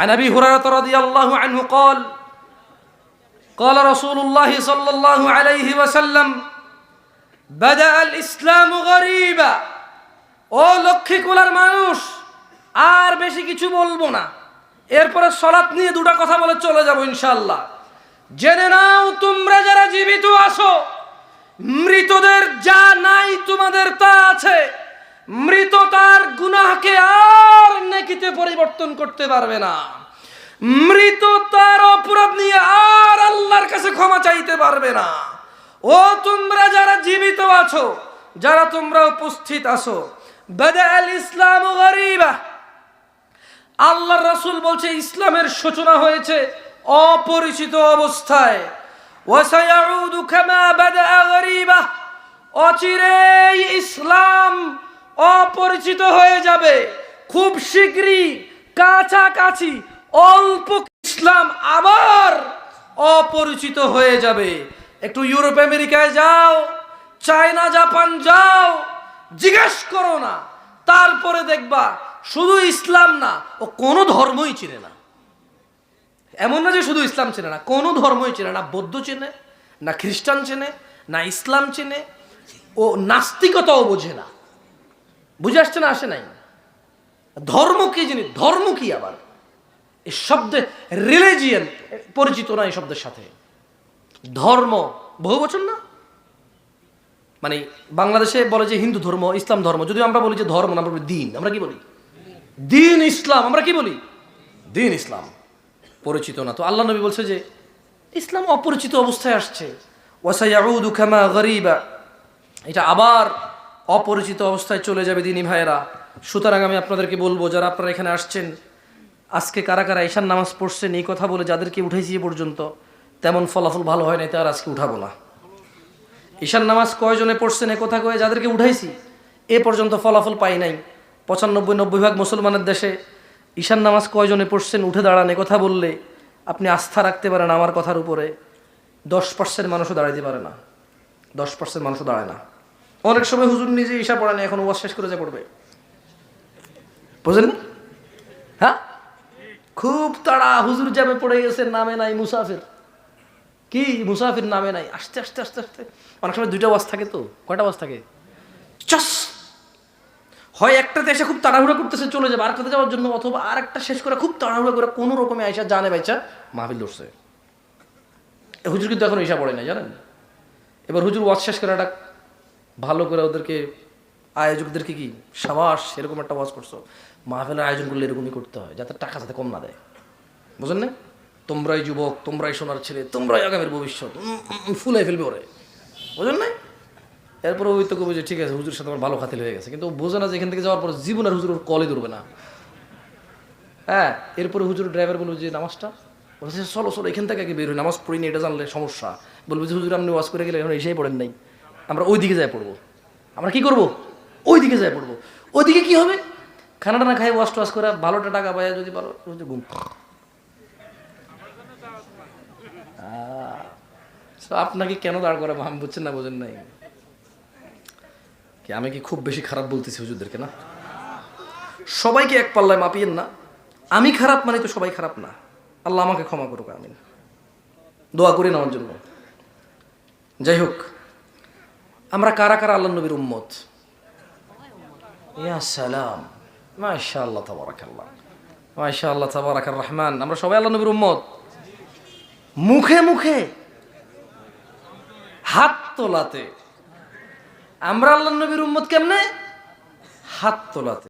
عن أبي هريرة رضي الله عنه قال قال رسول الله صلى الله عليه وسلم بدأ الإسلام غريبا ও লক্ষ্মীকুলার মানুষ আর বেশি কিছু বলবো না, এরপরে সালাত নিয়ে দুটো কথা বলে চলে যাব ইনশাআল্লাহ। জেনে নাও তোমরা যারা জীবিত আছো, মৃতদের যা নাই তোমাদের তা আছে। মৃত তার গুনাহকে আর নেকিতে পরিবর্তন করতে পারবে না। মৃত তার অপরাধ নিয়ে আর আল্লাহর কাছে ক্ষমা চাইতে পারবে না। ও তোমরা যারা জীবিত আছো, যারা তোমরা উপস্থিত আছো, বাদাল ইসলাম গরিবা, আল্লাহর রাসূল বলছে ইসলামের সূচনা হয়েছে অপরিচিত অবস্থায়। ওয়াসায়াউদু কামা বাদা গরিবা, অচিরেই ইসলাম অপরিচিত হয়ে যাবে। খুব শীঘ্রই কাছাকাছি অল্প ইসলাম আবার অপরিচিত হয়ে যাবে। একটু ইউরোপ আমেরিকায় যাও, চায়না জাপান যাও, জিজ্ঞেস করো না, তারপরে দেখবা শুধু ইসলাম না, ও কোনো ধর্মই চিনে না। এমন না যে শুধু ইসলাম চেনে না, কোনো ধর্মই চেনে না। বৌদ্ধ চেনে না, খ্রিস্টান চেনে না, ইসলাম চেনে, ও নাস্তিকতাও বোঝে না। বুঝে আসছে না? আসে নাই? ধর্ম কি জিনিস? ধর্ম কি আবার? এই শব্দে রিলিজিয়ান পরিচিত না এই শব্দের সাথে। ধর্ম বহু বচন না, মানে বাংলাদেশে বলে যে হিন্দু ধর্ম, ইসলাম ধর্ম। যদি আমরা বলি যে ধর্ম না, আমরা বলি দিন। আমরা কি বলি? দিন ইসলাম। আমরা কি বলি? দিন ইসলাম। পরিচিত না। তো আল্লাহ নবী বলছে যে ইসলাম অপরিচিত অবস্থায় আসছে। ওয়াসায়াউদু কামা গরিবা, এটা আবার অপরিচিত অবস্থায় চলে যাবে দিনী ভাইয়েরা। সুতরাং আমি আপনাদেরকে বলবো, যারা আপনারা এখানে আসছেন, আজকে কারা কারা ঈশান নামাজ পড়ছেন, এই কথা বলে যাদেরকে উঠাইছি এ পর্যন্ত তেমন ফলাফল ভালো হয় না, তার আজকে উঠাবো না। ঈশান নামাজ কয়জনে পড়ছেন এ কথা কয়ে যাদেরকে উঠাইছি এ পর্যন্ত ফলাফল পাই নাই। 95-90% মুসলমানের দেশে ঈশান নামাজ কয়জনে পড়ছেন উঠে দাঁড়ান এ কথা বললে আপনি আস্থা রাখতে পারেন আমার কথার উপরে। 10% মানুষও দাঁড়াইতে পারে না। 10% মানুষও দাঁড়ায় না। অনেক সময় হুজুর নিজে ঈশা পড়ে না, এখন ওয়াজ শেষ করে যা পড়বে। বুঝলেন? হ্যাঁ, খুব তাড়া, হুজুর যাবে পড়ে গেছে, নামে নাই মুসাফির। কি মুসাফির নামে নাই? আস্তে আস্তে আস্তে আস্তে। অনেক সময় 2টা ওয়াজ থাকে। তো কয়টা ওয়াজ থাকে? চস, হয় একটাতে এসে খুব তাড়াহুড়া করতেছে চলে যাবে আরেকটাতে যাওয়ার জন্য, অথবা আরেকটা শেষ করে খুব তাড়াহুড়া করে কোনো রকমে আইসা জানে বাইচা মাহফিল ধরছে। হুজুর কিন্তু এখন ঈশা পড়ে নাই, জানেন? এবার হুজুর ওয়াজ শেষ করে একটা ভালো করে ওদেরকে, আয়োজকদেরকে কি সাবাস, এরকম একটা ওয়াজ করছো। মাহফিলের আয়োজন করলে এরকমই করতে হয়, যাতে টাকা যাতে কম না দেয়। বুঝলেন না? তোমরাই যুবক, তোমরাই সোনার ছেলে, তোমরাই আগামীর ভবিষ্যৎ, ফুলাই ফেলবে ওরে। বুঝলেন না? এরপরে ওই তো কবে যে ঠিক আছে হুজুরের সাথে আমার ভালো খাতিল হয়ে গেছে, কিন্তু বোঝে না যে এখান থেকে যাওয়ার পর জীবন আর হুজুর কলই ধরবে না। হ্যাঁ, এরপরে হুজুর ড্রাইভার বলবো যে নামাজটা বলছে চলো চলো এখান থেকে আগে বের হই, নামাজ পড়িনি এটা জানলে সমস্যা। বলবো যে হুজুর আপনি ওয়াজ করে গেলে এখন এসেই পড়েন নাই, আমরা ওই দিকে যাই পড়বো। আমরা কি করবো? ওই দিকে যাই পড়বো। ওইদিকে কি হবে? খানাটা না খাই ওয়াশ টোয়াশ করে ভালোটা টাকা পায়, যদি ভালো ঘুম। আপনাকে কেন দাঁড় করা আমি বুঝছেন না, বোঝেন নাই কি? আমি কি খুব বেশি খারাপ বলতেছি হুজুরদেরকে? না, সবাইকে এক পাল্লায় মাপিয়েন না। আমি খারাপ মানে তো সবাই খারাপ না। আল্লাহ আমাকে ক্ষমা করুক, আমিন। দোয়া করি না আমার জন্য। যাই হোক, আমরা কারা কারা আল্লাহ নবীর উম্মত? ইয়া সালাম, মাশাআল্লাহ তাবারাকাল্লাহ, মাশাআল্লাহ তাবারাকার রহমান। আমরা সবাই আল্লাহ নবীর উম্মত। মুখে মুখে হাত তোলাতে আমরা আল্লাহ নবীর উম্মত কেমনে? হাত তোলাতে।